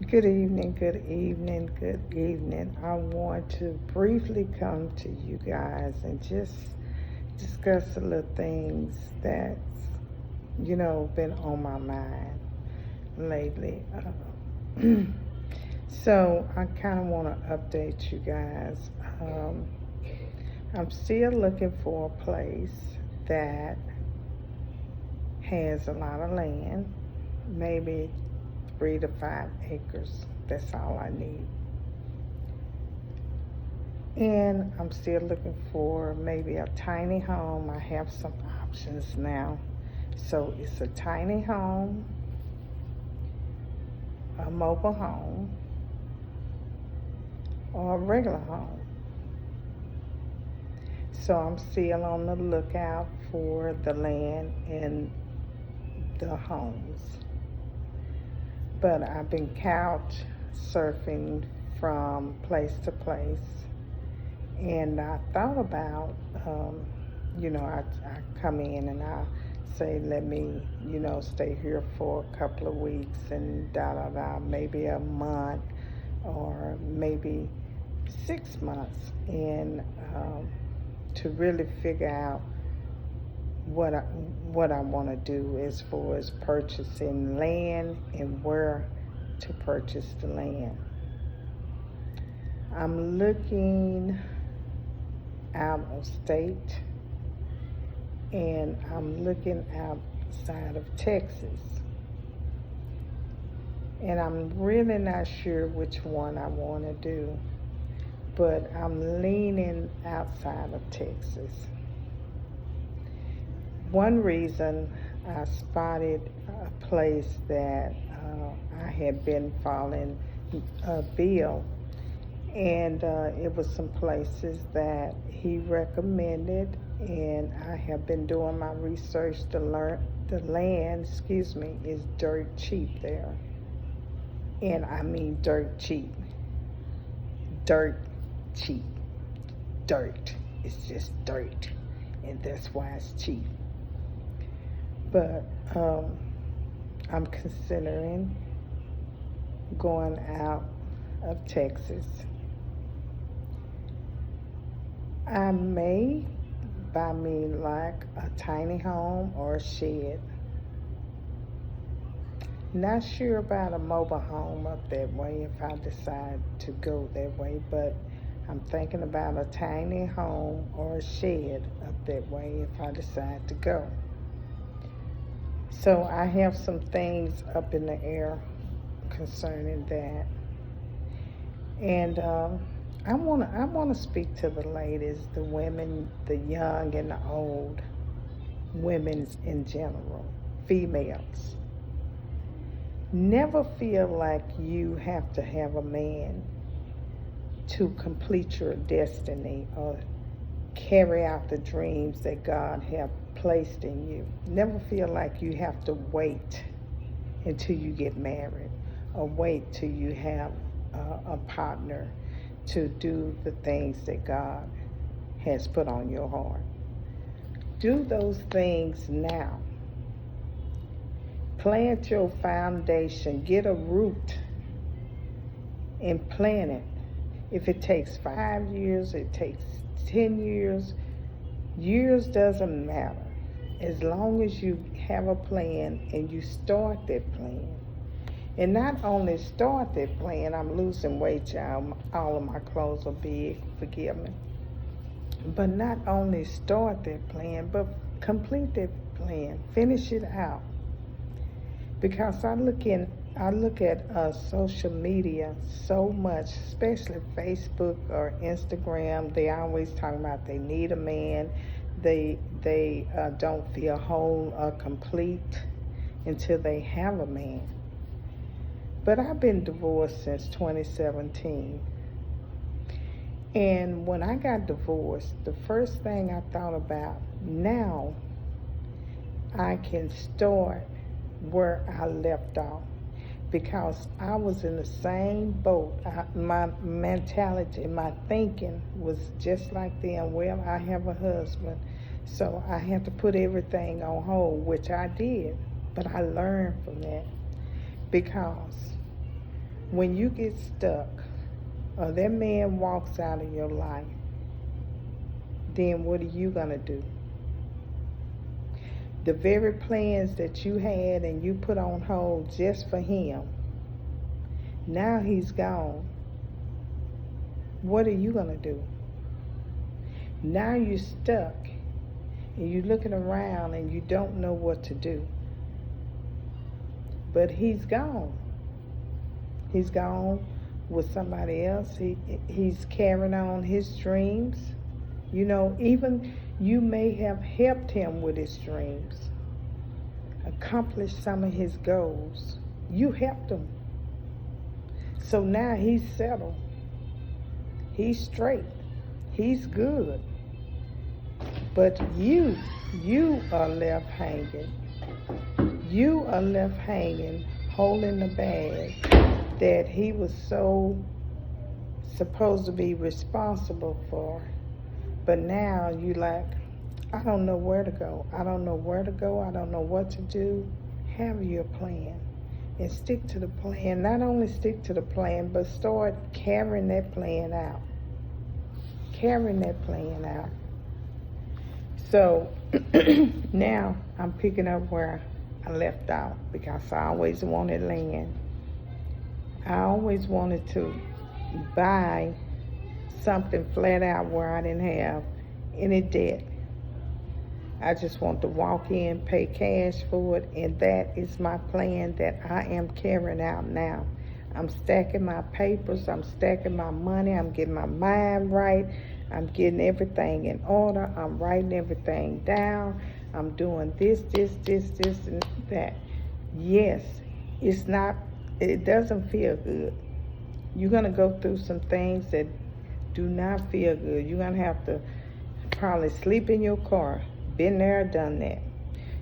Good evening, good evening, good evening. I want to briefly come to you guys and just discuss a little things that's, been on my mind lately. So I kind of want to update you guys. Um, I'm still looking for a place that has a lot of land, maybe 3 to 5 acres. That's all I need. And I'm still looking for maybe a tiny home. I have some options now. So it's a tiny home, a mobile home, or a regular home. So I'm still on the lookout for the land and the homes. But I've been couch surfing from place to place. And I thought about, I come in and I say, let me, stay here for a couple of weeks and maybe a month or maybe 6 months, and to really figure out what I want to do as far as purchasing land and where to purchase the land. I'm looking out of state, and I'm looking outside of Texas, and I'm really not sure which one I want to do, but I'm leaning outside of Texas. One reason, I spotted a place that I had been following Bill, and it was some places that he recommended, and I have been doing my research to learn the land, is dirt cheap there. And I mean dirt cheap. Dirt cheap. Dirt. It's just dirt. And that's why it's cheap. But I'm considering going out of Texas. I may buy me like a tiny home or a shed. Not sure about a mobile home up that way if I decide to go that way, but I'm thinking about a tiny home or a shed up that way if I decide to go. So I have some things up in the air concerning that. And I want to speak to the ladies, the women, the young and the old, women in general, females. Never feel like you have to have a man to complete your destiny or carry out the dreams that God have placed in you. Never feel like you have to wait until you get married or wait till you have a partner to do the things that God has put on your heart. Do those things now. Plant your foundation. Get a root and plant it. If it takes 5 years, it takes 10 years. Years doesn't matter. As long as you have a plan and you start that plan. And not only start that plan, I'm losing weight, y'all. All of my clothes are big, forgive me. But not only start that plan, but complete that plan. Finish it out. Because I look at social media so much, especially Facebook or Instagram. They always talking about they need a man. They don't feel whole or complete until they have a man. But I've been divorced since 2017. And when I got divorced, the first thing I thought about, now I can start where I left off. Because I was in the same boat. My mentality, my thinking was just like them. Well, I have a husband, so I have to put everything on hold, which I did. But I learned from that, because When you get stuck or that man walks out of your life, then what are you going to do? The very plans that you had and you put on hold just for him, now he's gone. What are you going to do? Now you're stuck and you're looking around and you don't know what to do. But he's gone. He's gone with somebody else. He's carrying on his dreams. You know, even you may have helped him with his dreams, accomplish some of his goals. You helped him. So now he's settled. He's straight. He's good. But you are left hanging. You are left hanging, holding the bag that he was so supposed to be responsible for. But now you like, I don't know where to go. I don't know where to go. I don't know what to do. Have your plan and stick to the plan. Not only stick to the plan, but start carrying that plan out. Carrying that plan out. So now I'm picking up where I left out because I always wanted land. I always wanted to buy something flat out where I didn't have any debt. I just want to walk in, pay cash for it, and that is my plan that I am carrying out now. I'm stacking my papers, I'm stacking my money, I'm getting my mind right, I'm getting everything in order, I'm writing everything down, I'm doing this, and that. Yes, it doesn't feel good. You're going to go through some things that do not feel good. You're going to have to probably sleep in your car. Been there, done that.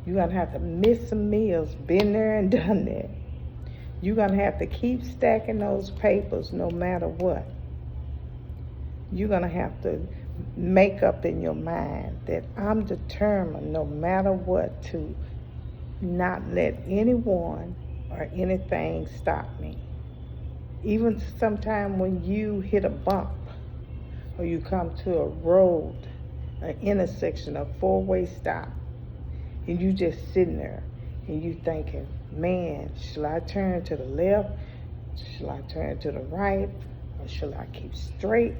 You're going to have to miss some meals. Been there and done that. You're going to have to keep stacking those papers no matter what. You're going to have to make up in your mind that I'm determined no matter what to not let anyone or anything stop me. Even sometime when you hit a bump or you come to a road, an intersection, a four-way stop, and you just sitting there and you thinking, man, shall I turn to the left? Shall I turn to the right? Or shall I keep straight?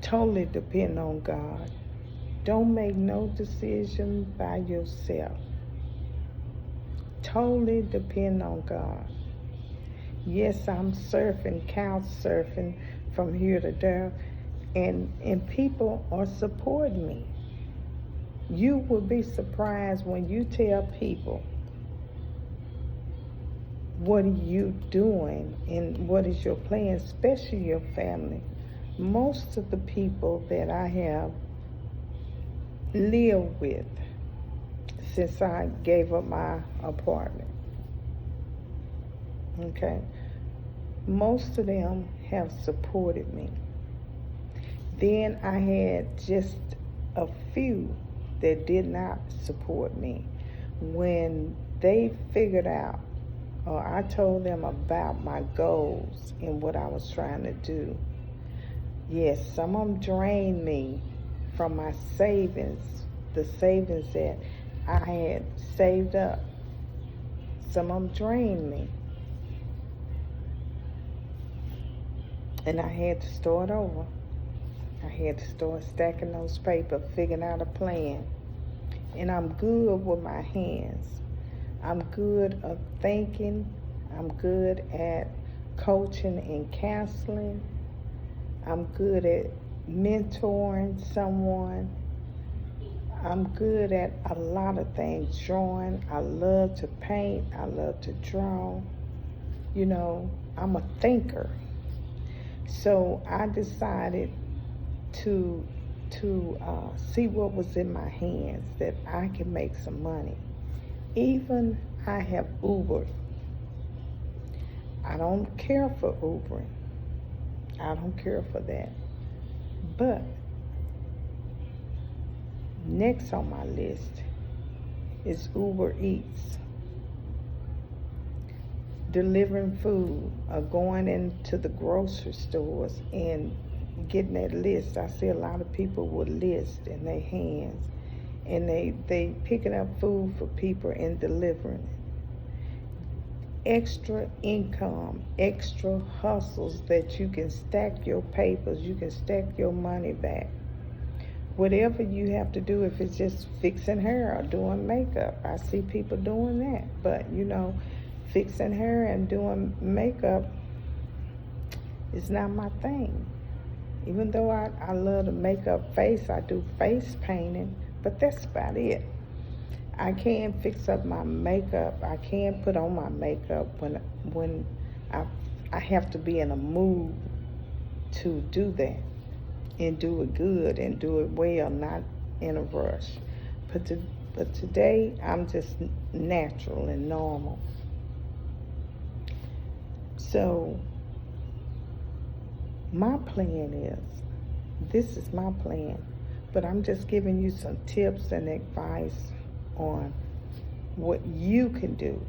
Totally depend on God. Don't make no decision by yourself. Totally depend on God. Yes, I'm surfing, couch surfing from here to there, and people are supporting me. You will be surprised when you tell people what are you doing and what is your plan, especially your family. Most of the people that I have lived with since I gave up my apartment, okay, most of them have supported me. Then I had just a few that did not support me. When they figured out, or I told them about my goals and what I was trying to do, yes, some of them drained me from my savings, the savings that I had saved up. Some of them drained me. And I had to start over. I had to start stacking those papers, figuring out a plan. And I'm good with my hands. I'm good at thinking. I'm good at coaching and counseling. I'm good at mentoring someone. I'm good at a lot of things. Drawing. I love to paint. I love to draw. You know, I'm a thinker. So I decided to see what was in my hands, that I can make some money. Even I have Ubered. I don't care for Ubering. I don't care for that. But next on my list is Uber Eats. delivering food or going into the grocery stores and getting that list. I see a lot of people with lists in their hands, and they picking up food for people and delivering it. Extra income, extra hustles that you can stack your papers, you can stack your money back. Whatever you have to do, if it's just fixing hair or doing makeup, I see people doing that. But fixing hair and doing makeup is not my thing. Even though I love to make up face, I do face painting, but that's about it. I can fix up my makeup. I can put on my makeup when I have to be in a mood to do that and do it good and do it well, not in a rush. But today I'm just natural and normal. So my plan is, this is my plan, but I'm just giving you some tips and advice on what you can do.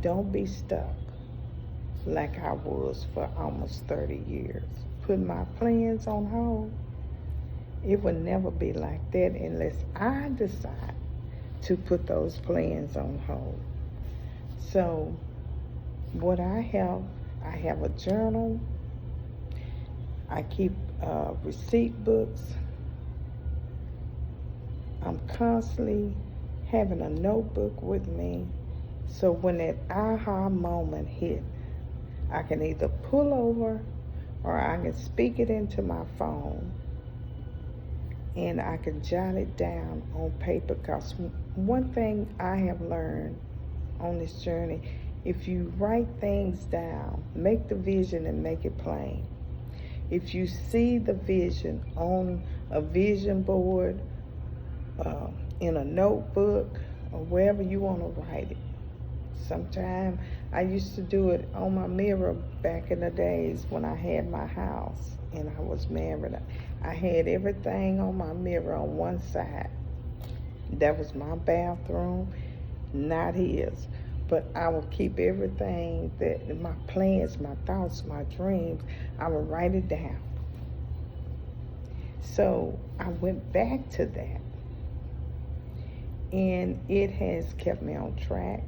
Don't be stuck like I was for almost 30 years. Put my plans on hold. It will never be like that unless I decide to put those plans on hold. So what I have a journal. I keep receipt books. I'm constantly having a notebook with me, so when that aha moment hit, I can either pull over or I can speak it into my phone and I can jot it down on paper. Because one thing I have learned on this journey, if you write things down, make the vision and make it plain. If you see the vision on a vision board, in a notebook, or wherever you want to write it. Sometimes I used to do it on my mirror back in the days when I had my house and I was married. I had everything on my mirror on one side. That was my bathroom, not his. But I would keep everything, that my plans, my thoughts, my dreams, I would write it down. So I went back to that, and it has kept me on track.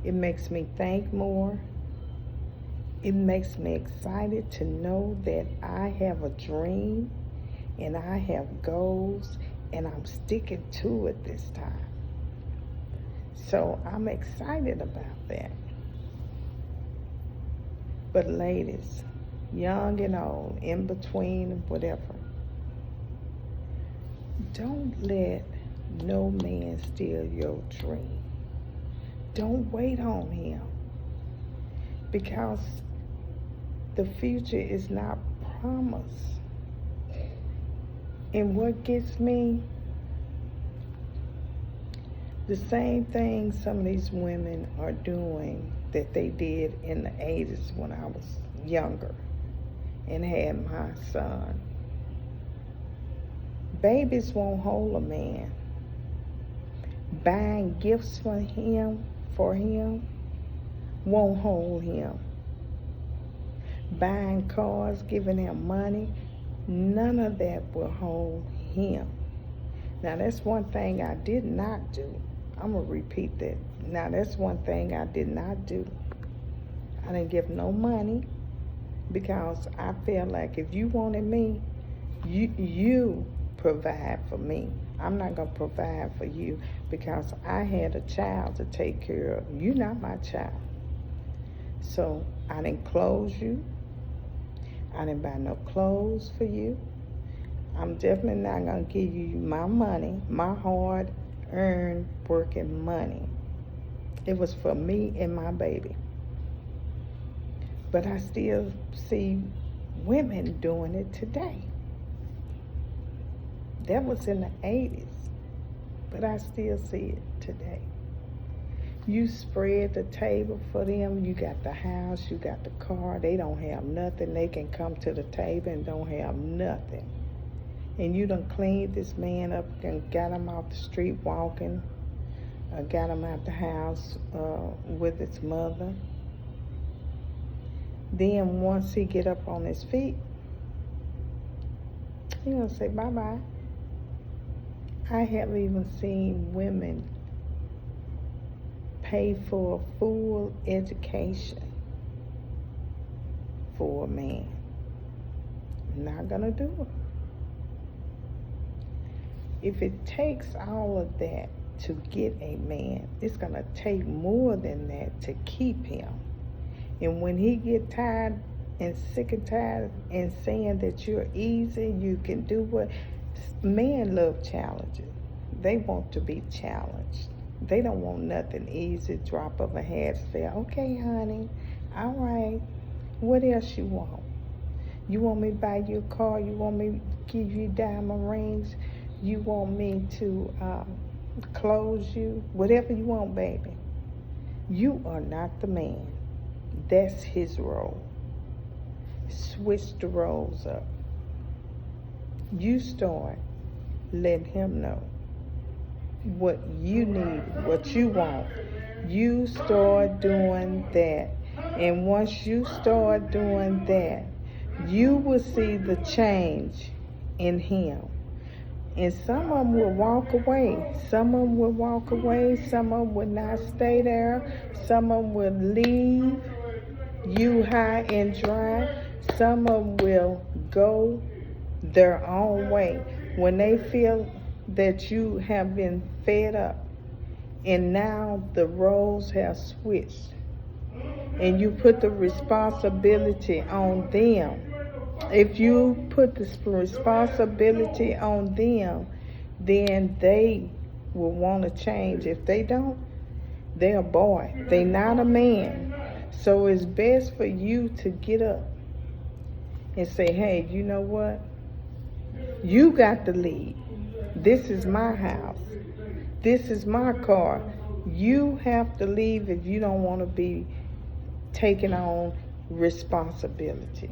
It makes me think more. It makes me excited to know that I have a dream and I have goals and I'm sticking to it this time. So I'm excited about that. But ladies, young and old, in between, whatever, don't let no man steal your dream. Don't wait on him, because the future is not promised. And what gets me, the same thing some of these women are doing that they did in the 80s when I was younger and had my son. Babies won't hold a man. Buying gifts for him won't hold him. Buying cars, giving him money, none of that will hold him. Now that's one thing I did not do. I'm going to repeat that. Now that's one thing I did not do. I didn't give no money, because I felt like if you wanted me, you provide for me. I'm not going to provide for you because I had a child to take care of. You're not my child. So I didn't clothe you. I didn't buy no clothes for you. I'm definitely not going to give you my money, my hard-earned working money. It was for me and my baby. But I still see women doing it today. That was in the 80s, but I still see it today. You spread the table for them. You got the house, you got the car. They don't have nothing. They can come to the table and don't have nothing. And you done cleaned this man up and got him off the street walking got him out the house with his mother. Then once he get up on his feet, he gonna say bye-bye. I have even seen women pay for a full education for a man. Not gonna do it. If it takes all of that to get a man, it's gonna take more than that to keep him. And when he get tired and sick and tired and saying that you're easy, you can do what, men love challenges. They want to be challenged. They don't want nothing easy, drop of a hat, say, okay, honey, all right, what else you want? You want me to buy you a car? You want me to give you diamond rings? You want me to clothe you? Whatever you want, baby. You are not the man. That's his role. Switch the roles up. You start letting him know what you need, what you want. You start doing that. And once you start doing that, you will see the change in him. And some of them will walk away. Some of them will walk away. Some of them will not stay there. Some of them will leave you high and dry. Some of them will go their own way. When they feel that you have been fed up and now the roles have switched and you put the responsibility on them. If you put the responsibility on them, then they will want to change. If they don't, they're a boy. They're not a man. So it's best for you to get up and say, hey, you know what? You got the lead. This is my house. This is my car. You have to leave if you don't want to be taking on responsibility.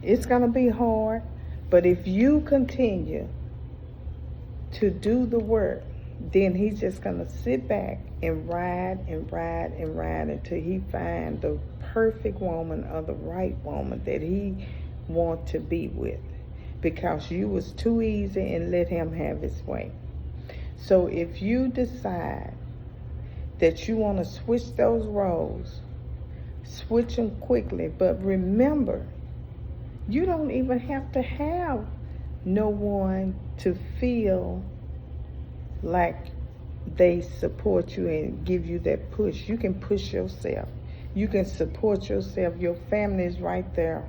It's going to be hard, but if you continue to do the work, then he's just going to sit back and ride and ride and ride until he finds the perfect woman or the right woman that he wants to be with, because you was too easy and let him have his way. So if you decide that you want to switch those roles, switch them quickly, but remember, you don't even have to have no one to feel like they support you and give you that push. You can push yourself. You can support yourself. Your family is right there.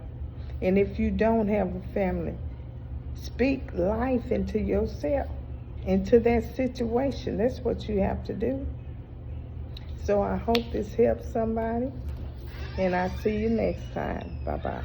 And if you don't have a family, speak life into yourself, into that situation. That's what you have to do. So I hope this helps somebody, and I'll see you next time. Bye-bye.